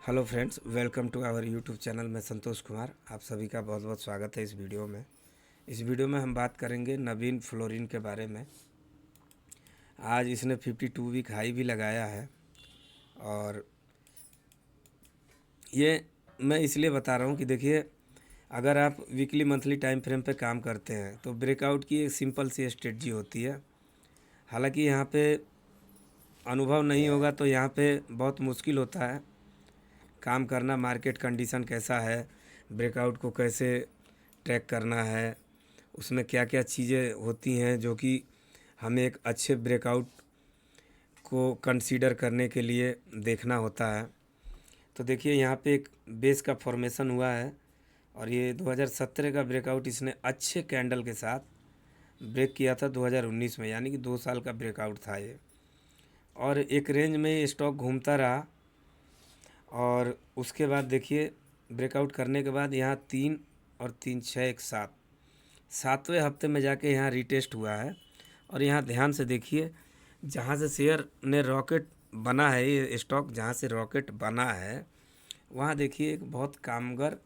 Hello friends, welcome to our YouTube channel. मैं संतोष कुमार, आप सभी का बहुत बहुत स्वागत है इस वीडियो में। इस वीडियो में हम बात करेंगे नवीन फ्लोरिन के बारे में। आज इसने 52 वीक हाई भी लगाया है और ये मैं इसलिए बता रहा हूँ कि देखिए, अगर आप वीकली मंथली टाइम फ्रेम पे काम करते हैं तो ब्रेकआउट की एक सिंपल सी स्ट्रेटजी होती है। हालांकि यहाँ पे अनुभव नहीं होगा तो यहाँ पे बहुत मुश्किल होता है काम करना। मार्केट कंडीशन कैसा है, ब्रेकआउट को कैसे ट्रैक करना है, उसमें क्या क्या चीज़ें होती हैं जो कि हमें एक अच्छे ब्रेकआउट को कंसीडर करने के लिए देखना होता है। तो देखिए, यहाँ पे एक बेस का फॉर्मेशन हुआ है और ये 2017 का ब्रेकआउट इसने अच्छे कैंडल के साथ ब्रेक किया था 2019 में, यानी कि 2 साल का ब्रेकआउट था ये। और एक रेंज में ये स्टॉक घूमता रहा और उसके बाद देखिए, ब्रेकआउट करने के बाद यहाँ 3 और 3 6 एक साथ 7वें हफ्ते में जाके यहाँ रिटेस्ट हुआ है। और यहाँ ध्यान से देखिए, जहाँ से शेयर ने रॉकेट बना है, ये स्टॉक जहाँ से रॉकेट बना है वहाँ देखिए एक बहुत कामगर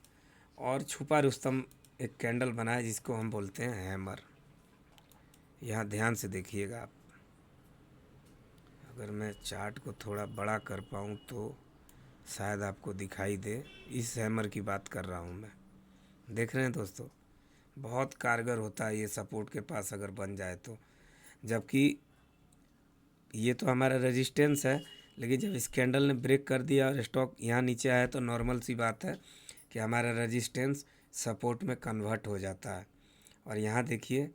और छुपा रुस्तम एक कैंडल बना है जिसको हम बोलते हैं हैमर। यहाँ ध्यान से देखिएगा आप। अगर मैं चार्ट को थोड़ा बड़ा कर पाऊँ तो शायद आपको दिखाई दे। इस हैमर की बात कर रहा हूँ मैं। देख रहे हैं दोस्तों, बहुत कारगर होता है ये सपोर्ट के पास अगर बन जाए तो। जबकि ये तो हमारा रेजिस्टेंस है, लेकिन जब इस कैंडल ने ब्रेक कर दिया और स्टॉक यहाँ नीचे आया तो नॉर्मल सी बात है कि हमारा रेजिस्टेंस सपोर्ट में कन्वर्ट हो जाता है। और यहाँ देखिए,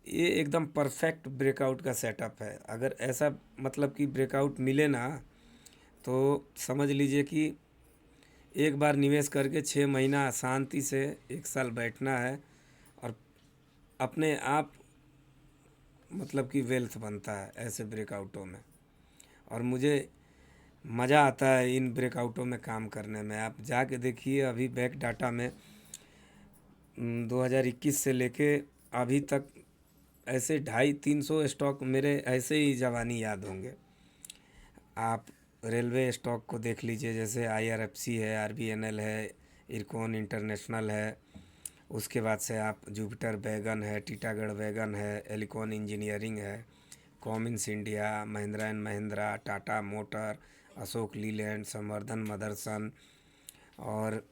ये एकदम परफेक्ट ब्रेकआउट का सेटअप है। अगर ऐसा मतलब कि ब्रेकआउट मिले ना तो समझ लीजिए कि एक बार निवेश करके 6 महीना शांति से 1 साल बैठना है और अपने आप मतलब कि वेल्थ बनता है ऐसे ब्रेकआउटों में। और मुझे मज़ा आता है इन ब्रेकआउटों में काम करने में। आप जाके देखिए, अभी बैक डाटा में 2021 से लेके अभी तक ऐसे 250-300 स्टॉक मेरे ऐसे ही जवानी याद होंगे। आप रेलवे स्टॉक को देख लीजिए, जैसे IRFC है, RBNL है, इरकॉन इंटरनेशनल है। उसके बाद से आप जुपिटर वैगन है, टीटागढ़ वैगन है, एलिकॉन इंजीनियरिंग है, Cummins India, Mahindra and Mahindra, Tata motor, Ashok Leyland, Samvardhana Motherson और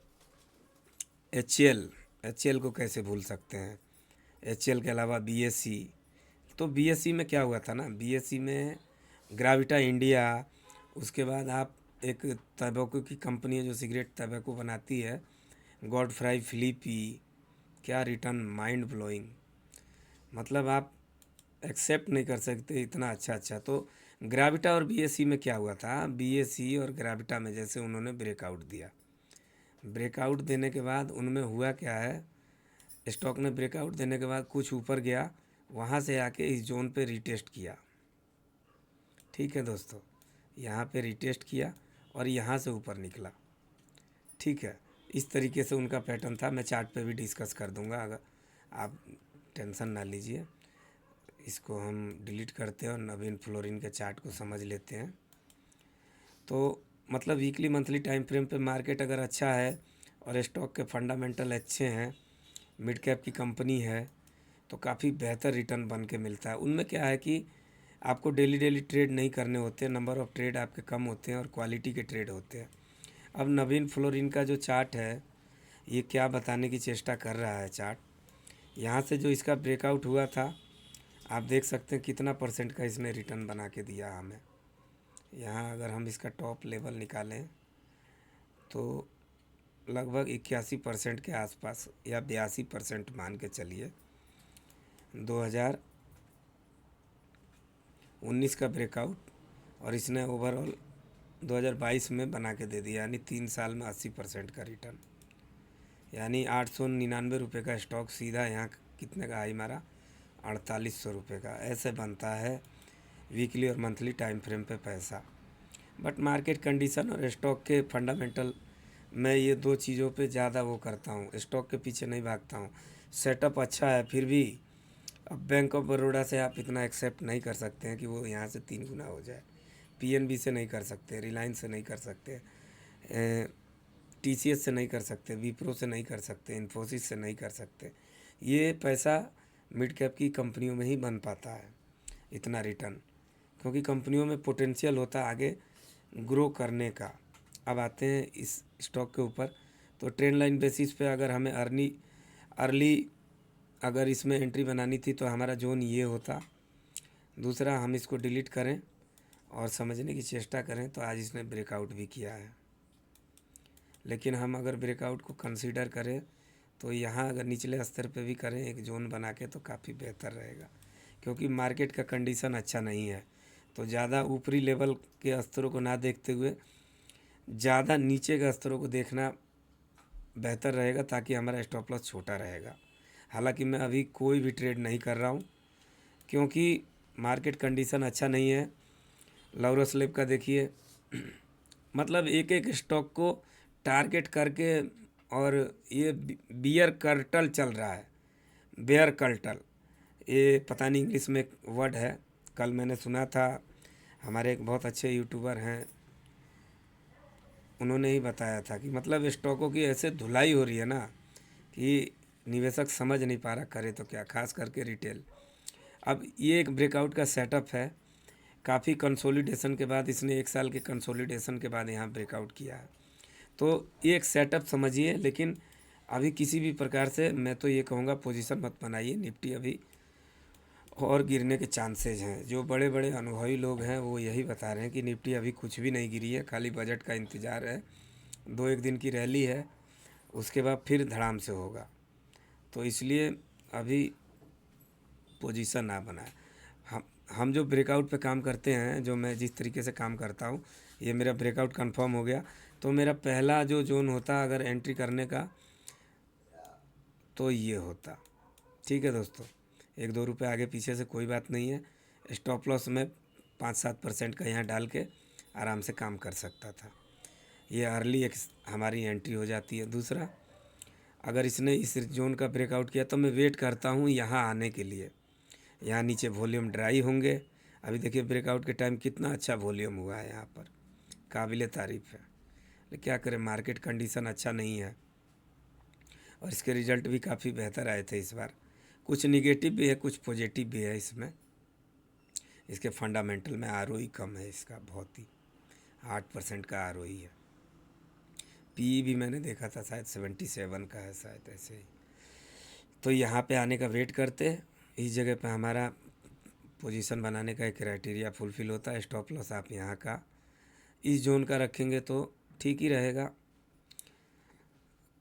HCL को कैसे भूल सकते हैं। HCL के अलावा BSE। तो BSE में क्या हुआ था ना, BSE में ग्राविटा इंडिया, उसके बाद आप एक तंबाकू की कंपनी है जो सिगरेट तंबाकू बनाती है, गॉडफ्राई फिलिपी। क्या रिटर्न, माइंड ब्लोइंग। मतलब आप एक्सेप्ट नहीं कर सकते, इतना अच्छा। तो ग्राविटा और BSE में क्या हुआ था, BSE और ग्राविटा में जैसे उन्होंने ब्रेकआउट दिया। ब्रेकआउट देने के बाद उनमें हुआ क्या है, स्टॉक ने ब्रेकआउट देने के बाद कुछ ऊपर गया, वहाँ से आके इस जोन पे रिटेस्ट किया। ठीक है दोस्तों, यहाँ पे रिटेस्ट किया और यहाँ से ऊपर निकला। ठीक है, इस तरीके से उनका पैटर्न था। मैं चार्ट पे भी डिस्कस कर दूंगा, अगर आप टेंशन ना लीजिए। इसको हम डिलीट करते हैं और नवीन फ्लोरिन के चार्ट को समझ लेते हैं। तो मतलब वीकली मंथली टाइम फ्रेम पे मार्केट अगर अच्छा है और स्टॉक के फंडामेंटल अच्छे हैं, मिड कैप की कंपनी है, तो काफ़ी बेहतर रिटर्न बन के मिलता है। उनमें क्या है कि आपको डेली ट्रेड नहीं करने होते, नंबर ऑफ़ ट्रेड आपके कम होते हैं और क्वालिटी के ट्रेड होते हैं। अब नवीन फ्लोरिन का जो चार्ट है, ये क्या बताने की चेष्टा कर रहा है चार्ट। यहाँ से जो इसका ब्रेकआउट हुआ था, आप देख सकते हैं कितना परसेंट का इसने रिटर्न बना के दिया हमें। यहाँ अगर हम इसका टॉप लेवल निकालें तो लगभग 81% के आसपास या 82% मान के चलिए। 2019 का ब्रेकआउट और इसने ओवरऑल 2022 में बना के दे दिया, यानी 3 साल में 80% का रिटर्न। यानी 899 रुपये का स्टॉक सीधा यहाँ कितने का हाई मारा, 4800 रुपये का। ऐसे बनता है वीकली और मंथली टाइम फ्रेम पे पैसा। बट मार्केट कंडीशन और स्टॉक के फंडामेंटल, मैं ये दो चीज़ों पे ज़्यादा वो करता हूँ, स्टॉक के पीछे नहीं भागता हूँ। सेटअप अच्छा है फिर भी अब बैंक ऑफ बड़ौदा से आप इतना एक्सेप्ट नहीं कर सकते हैं कि वो यहाँ से 3 गुना हो जाए। PNB से नहीं कर सकते, रिलायंस से नहीं कर सकते, टीसीएस से नहीं कर सकते, विप्रो से नहीं कर सकते, इन्फोसिस से नहीं कर सकते। ये पैसा मिड कैप की कंपनियों में ही बन पाता है इतना रिटर्न, क्योंकि कंपनियों में पोटेंशियल होता है आगे ग्रो करने का। अब आते हैं इस स्टॉक के ऊपर। तो ट्रेंड लाइन बेसिस पे अगर हमें अर्ली अगर इसमें एंट्री बनानी थी तो हमारा जोन ये होता। दूसरा, हम इसको डिलीट करें और समझने की चेष्टा करें तो आज इसने ब्रेकआउट भी किया है, लेकिन हम अगर ब्रेकआउट को कंसीडर करें तो यहाँ अगर निचले स्तर पे भी करें एक जोन बना के तो काफ़ी बेहतर रहेगा, क्योंकि मार्केट का कंडीशन अच्छा नहीं है। तो ज़्यादा ऊपरी लेवल के स्तरों को ना देखते हुए ज़्यादा नीचे के स्तरों को देखना बेहतर रहेगा, ताकि हमारा स्टॉप लॉस छोटा रहेगा। हालांकि मैं अभी कोई भी ट्रेड नहीं कर रहा हूँ, क्योंकि मार्केट कंडीशन अच्छा नहीं है। लॉरस लैब का देखिए, मतलब एक एक स्टॉक को टारगेट करके, और ये बियर कर्टल चल रहा है, बेयर कर्टल, ये पता नहीं इंग्लिश में एक वर्ड है। कल मैंने सुना था, हमारे एक बहुत अच्छे यूट्यूबर हैं, उन्होंने ही बताया था कि मतलब स्टॉकों की ऐसे धुलाई हो रही है ना कि निवेशक समझ नहीं पा रहा करे तो क्या, खास करके रिटेल। अब ये एक ब्रेकआउट का सेटअप है, काफ़ी कंसोलिडेशन के बाद, इसने 1 साल के कंसोलिडेशन के बाद यहाँ ब्रेकआउट किया है। तो ये एक सेटअप समझिए, लेकिन अभी किसी भी प्रकार से मैं तो ये कहूँगा पोजीशन मत बनाइए। निफ्टी अभी और गिरने के चांसेज हैं। जो बड़े बड़े अनुभवी लोग हैं वो यही बता रहे हैं कि निफ्टी अभी कुछ भी नहीं गिरी है, खाली बजट का इंतज़ार है। 2-1 दिन की रैली है, उसके बाद फिर धड़ाम से होगा। तो इसलिए अभी पोजीशन ना बनाए। हम जो ब्रेकआउट पे काम करते हैं, जो मैं जिस तरीके से काम करता हूँ, ये मेरा ब्रेकआउट कंफर्म हो गया तो मेरा पहला जो जोन होता अगर एंट्री करने का तो ये होता। ठीक है दोस्तों, 1-2 रुपये आगे पीछे से कोई बात नहीं है। स्टॉप लॉस में 5-7% का यहाँ डाल के आराम से काम कर सकता था। ये अर्ली एक हमारी एंट्री हो जाती है। दूसरा, अगर इसने इस जोन का ब्रेकआउट किया तो मैं वेट करता हूँ यहाँ आने के लिए। यहाँ नीचे वॉल्यूम ड्राई होंगे। अभी देखिए ब्रेकआउट के टाइम कितना अच्छा वॉल्यूम हुआ है यहाँ पर, काबिल तारीफ़ है। लेकिन क्या करें, मार्केट कंडीशन अच्छा नहीं है और इसके रिज़ल्ट भी काफ़ी बेहतर आए थे इस बार। कुछ निगेटिव भी है, कुछ पॉजिटिव भी है इसमें। इसके फंडामेंटल में आरओई कम है इसका, बहुत ही 8% का आरओई है। पीई भी मैंने देखा था शायद 77 का है, शायद ऐसे ही। तो यहाँ पे आने का वेट करते, इस जगह पे हमारा पोजीशन बनाने का एक क्राइटेरिया फुलफ़िल होता है। स्टॉप लॉस आप यहाँ का इस जोन का रखेंगे तो ठीक ही रहेगा,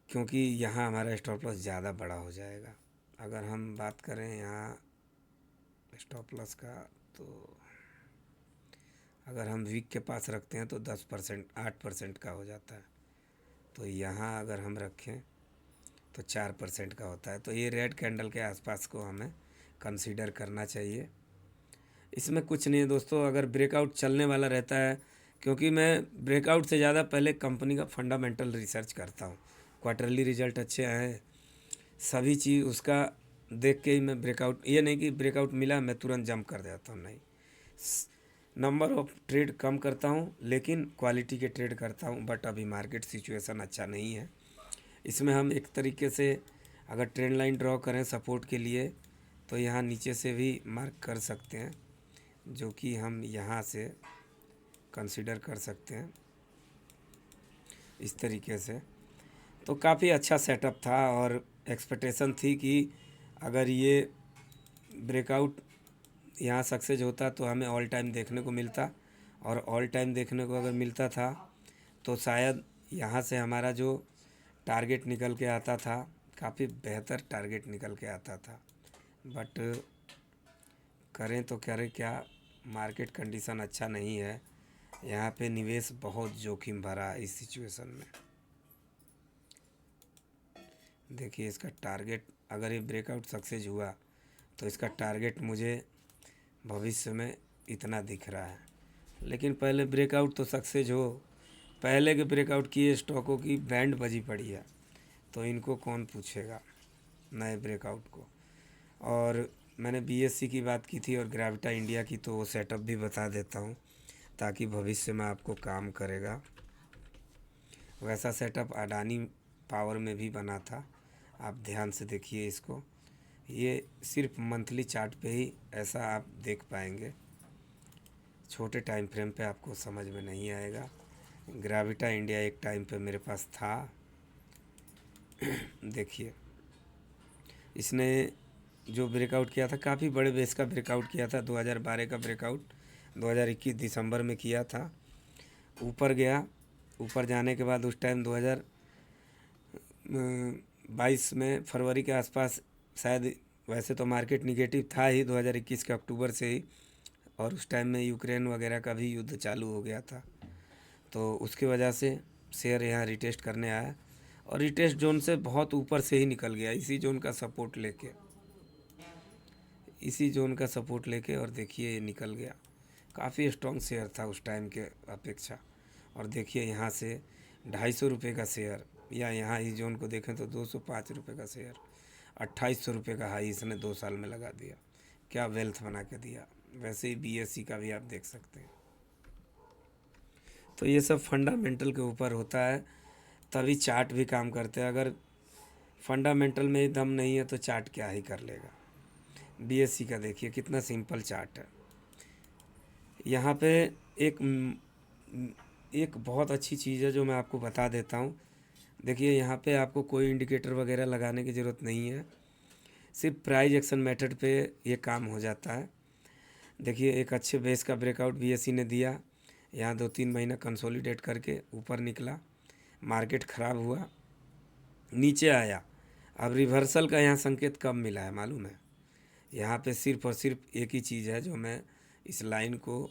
क्योंकि यहाँ हमारा स्टॉप लॉस ज़्यादा बड़ा हो जाएगा। अगर हम बात करें यहाँ स्टॉप लॉस का, तो अगर हम वीक के पास रखते हैं तो 10%, 8% का हो जाता है। तो यहाँ अगर हम रखें तो 4% का होता है। तो ये रेड कैंडल के आसपास को हमें कंसीडर करना चाहिए। इसमें कुछ नहीं है दोस्तों, अगर ब्रेकआउट चलने वाला रहता है, क्योंकि मैं ब्रेकआउट से ज़्यादा पहले कंपनी का फंडामेंटल रिसर्च करता हूँ। क्वार्टरली रिजल्ट अच्छे आए, सभी चीज़ उसका देख के ही मैं ब्रेकआउट, ये नहीं कि ब्रेकआउट मिला मैं तुरंत जंप कर देता हूँ, नहीं। नंबर ऑफ ट्रेड कम करता हूँ लेकिन क्वालिटी के ट्रेड करता हूँ। बट अभी मार्केट सिचुएशन अच्छा नहीं है। इसमें हम एक तरीके से अगर ट्रेंड लाइन ड्रॉ करें सपोर्ट के लिए तो यहाँ नीचे से भी मार्क कर सकते हैं, जो कि हम यहाँ से कंसीडर कर सकते हैं इस तरीके से। तो काफ़ी अच्छा सेटअप था और एक्सपेक्टेशन थी कि अगर ये ब्रेकआउट यहाँ सक्सेस होता तो हमें ऑल टाइम देखने को मिलता, और ऑल टाइम देखने को अगर मिलता था तो शायद यहाँ से हमारा जो टारगेट निकल के आता था, काफ़ी बेहतर टारगेट निकल के आता था। बट करें तो करें क्या, मार्केट कंडीशन अच्छा नहीं है। यहाँ पे निवेश बहुत जोखिम भरा है इस सिचुएशन में। देखिए इसका टारगेट, अगर ये ब्रेकआउट सक्सेस हुआ तो इसका टारगेट मुझे भविष्य में इतना दिख रहा है। लेकिन पहले ब्रेकआउट तो सक्सेस हो, पहले के ब्रेकआउट किए स्टॉकों की बैंड बजी पड़ी है, तो इनको कौन पूछेगा नए ब्रेकआउट को। और मैंने बीएससी की बात की थी और ग्रेविटा इंडिया की, तो वो सेटअप भी बता देता हूँ ताकि भविष्य में आपको काम करेगा। वैसा सेटअप अडानी पावर में भी बना था। आप ध्यान से देखिए इसको, ये सिर्फ मंथली चार्ट पे ही ऐसा आप देख पाएंगे, छोटे टाइम फ्रेम पे आपको समझ में नहीं आएगा। ग्राविटा इंडिया एक टाइम पे मेरे पास था। देखिए इसने जो ब्रेकआउट किया था, काफ़ी बड़े बेस का ब्रेकआउट किया था। 2012 का ब्रेकआउट 2021 दिसंबर में किया था। ऊपर गया, ऊपर जाने के बाद उस टाइम 2022 में फरवरी के आसपास शायद, वैसे तो मार्केट निगेटिव था ही 2021 के अक्टूबर से ही, और उस टाइम में यूक्रेन वगैरह का भी युद्ध चालू हो गया था। तो उसकी वजह से शेयर यहाँ रिटेस्ट करने आया और रिटेस्ट जोन से बहुत ऊपर से ही निकल गया, इसी जोन का सपोर्ट लेके, इसी जोन का सपोर्ट लेके, और देखिए ये निकल गया। काफ़ी स्ट्रॉन्ग शेयर था उस टाइम के अपेक्षा। और देखिए यहाँ से 250 रुपये का शेयर, या यहाँ इस जोन को देखें तो 205 रुपये का शेयर, 2800 रुपये का हाई इसने 2 साल में लगा दिया। क्या वेल्थ बना के दिया। वैसे ही बीएससी का भी आप देख सकते हैं। तो ये सब फंडामेंटल के ऊपर होता है, तभी चार्ट भी काम करते हैं। अगर फंडामेंटल में ही दम नहीं है तो चार्ट क्या ही कर लेगा। बीएससी का देखिए कितना सिंपल चार्ट है। यहाँ पे एक बहुत अच्छी चीज़ है जो मैं आपको बता देता हूँ। देखिए यहाँ पे आपको कोई इंडिकेटर वगैरह लगाने की ज़रूरत नहीं है, सिर्फ प्राइस एक्शन मेथड पे ये काम हो जाता है। देखिए एक अच्छे बेस का ब्रेकआउट बीएससी ने दिया, यहाँ 2-3 महीना कंसोलिडेट करके ऊपर निकला, मार्केट ख़राब हुआ, नीचे आया। अब रिवर्सल का यहाँ संकेत कब मिला है मालूम है? यहाँ पे सिर्फ और सिर्फ एक ही चीज़ है, जो मैं इस लाइन को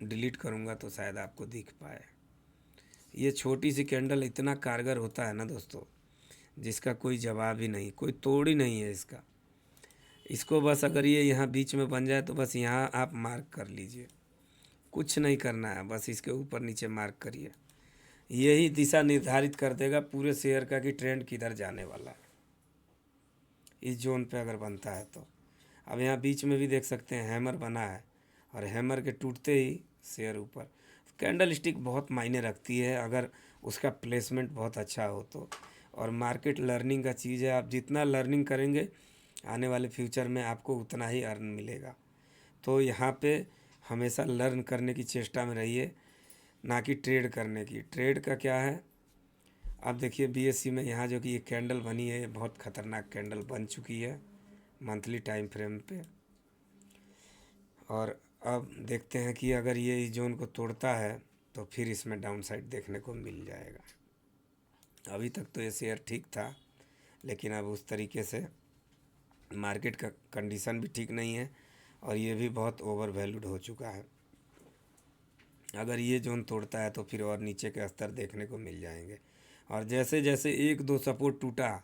डिलीट करूँगा तो शायद आपको दिख पाए। ये छोटी सी कैंडल इतना कारगर होता है ना दोस्तों, जिसका कोई जवाब ही नहीं, कोई तोड़ ही नहीं है इसका। इसको बस अगर ये यहाँ बीच में बन जाए तो बस यहाँ आप मार्क कर लीजिए, कुछ नहीं करना है, बस इसके ऊपर नीचे मार्क करिए। यही दिशा निर्धारित कर देगा पूरे शेयर का कि ट्रेंड किधर जाने वाला है, इस जोन पे अगर बनता है तो। अब यहाँ बीच में भी देख सकते हैं हैमर बना है, और हैमर के टूटते ही शेयर ऊपर। कैंडल स्टिक बहुत मायने रखती है अगर उसका प्लेसमेंट बहुत अच्छा हो तो। और मार्केट लर्निंग का चीज़ है, आप जितना लर्निंग करेंगे आने वाले फ्यूचर में आपको उतना ही अर्न मिलेगा। तो यहाँ पे हमेशा लर्न करने की चेष्टा में रहिए, ना कि ट्रेड करने की। ट्रेड का क्या है, अब देखिए बीएससी में यहाँ जो कि ये कैंडल बनी है, ये बहुत ख़तरनाक कैंडल बन चुकी है मंथली टाइम फ्रेम पे। और अब देखते हैं कि अगर ये इस जोन को तोड़ता है तो फिर इसमें डाउन साइड देखने को मिल जाएगा। अभी तक तो ये शेयर ठीक था, लेकिन अब उस तरीके से मार्केट का कंडीशन भी ठीक नहीं है, और ये भी बहुत ओवर वैल्यूड हो चुका है। अगर ये जोन तोड़ता है तो फिर और नीचे के स्तर देखने को मिल जाएंगे, और जैसे जैसे 1-2 सपोर्ट टूटा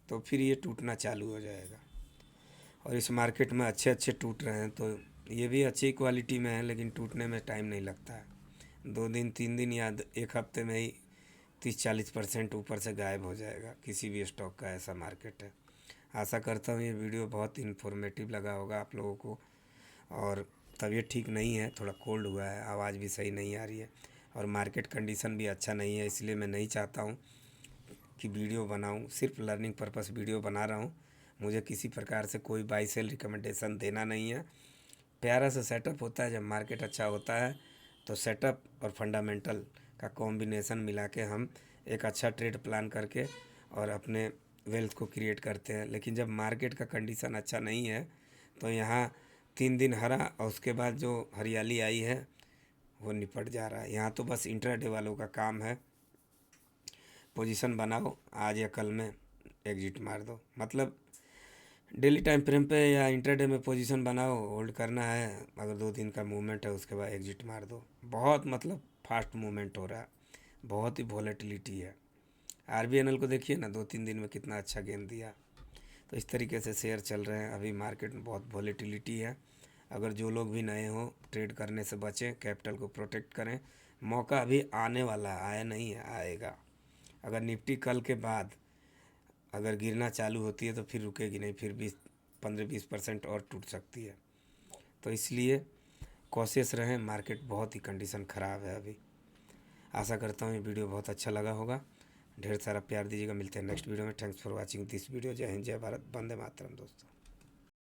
तो फिर ये टूटना चालू हो जाएगा। और इस मार्केट में अच्छे अच्छे टूट रहे हैं, तो ये भी अच्छी क्वालिटी में है, लेकिन टूटने में टाइम नहीं लगता है। 2 दिन 3 दिन या 1 हफ्ते में ही 30-40% ऊपर से गायब हो जाएगा किसी भी स्टॉक का, ऐसा मार्केट है। आशा करता हूँ ये वीडियो बहुत इन्फॉर्मेटिव लगा होगा आप लोगों को। और तबीयत ठीक नहीं है, थोड़ा कोल्ड हुआ है, आवाज़ भी सही नहीं आ रही है, और मार्केट कंडीशन भी अच्छा नहीं है, इसलिए मैं नहीं चाहता हूँ कि वीडियो बनाऊँ। सिर्फ लर्निंग पर्पस वीडियो बना रहा हूँ। मुझे किसी प्रकार से कोई बाई सेल रिकमेंडेशन देना नहीं है। प्यारा सा सेटअप होता है जब मार्केट अच्छा होता है, तो सेटअप और फंडामेंटल का कॉम्बिनेशन मिला के हम एक अच्छा ट्रेड प्लान करके और अपने वेल्थ को क्रिएट करते हैं। लेकिन जब मार्केट का कंडीशन अच्छा नहीं है तो यहाँ 3 दिन हरा, और उसके बाद जो हरियाली आई है वो निपट जा रहा है। यहाँ तो बस इंट्राडे वालों का काम है, पोजीशन बनाओ, आज या कल में एग्जिट मार दो। मतलब डेली टाइम फ्रेम पे या इंट्राडे में पोजीशन बनाओ, होल्ड करना है, अगर 2 दिन का मूवमेंट है उसके बाद एग्जिट मार दो। बहुत मतलब फास्ट मूवमेंट हो रहा है, बहुत ही वॉलेटिलिटी है। आरबीएनएल को देखिए ना, 2-3 दिन में कितना अच्छा गेंद दिया। तो इस तरीके से शेयर चल रहे हैं। अभी मार्केट में बहुत वॉलेटिलिटी है। अगर जो लोग भी नए हों, ट्रेड करने से बचें, कैपिटल को प्रोटेक्ट करें। मौका अभी आने वाला है, आया नहीं है, आएगा। अगर निफ्टी कल के बाद अगर गिरना चालू होती है तो फिर रुकेगी नहीं, फिर 15-20% और टूट सकती है। तो इसलिए कॉशियस रहें, मार्केट बहुत ही कंडीशन ख़राब है अभी। आशा करता हूँ ये वीडियो बहुत अच्छा लगा होगा। ढेर सारा प्यार दीजिएगा। मिलते हैं नेक्स्ट वीडियो में। Thanks for watching this video. जय हिंद, जय भारत, वंदे मातरम दोस्तों।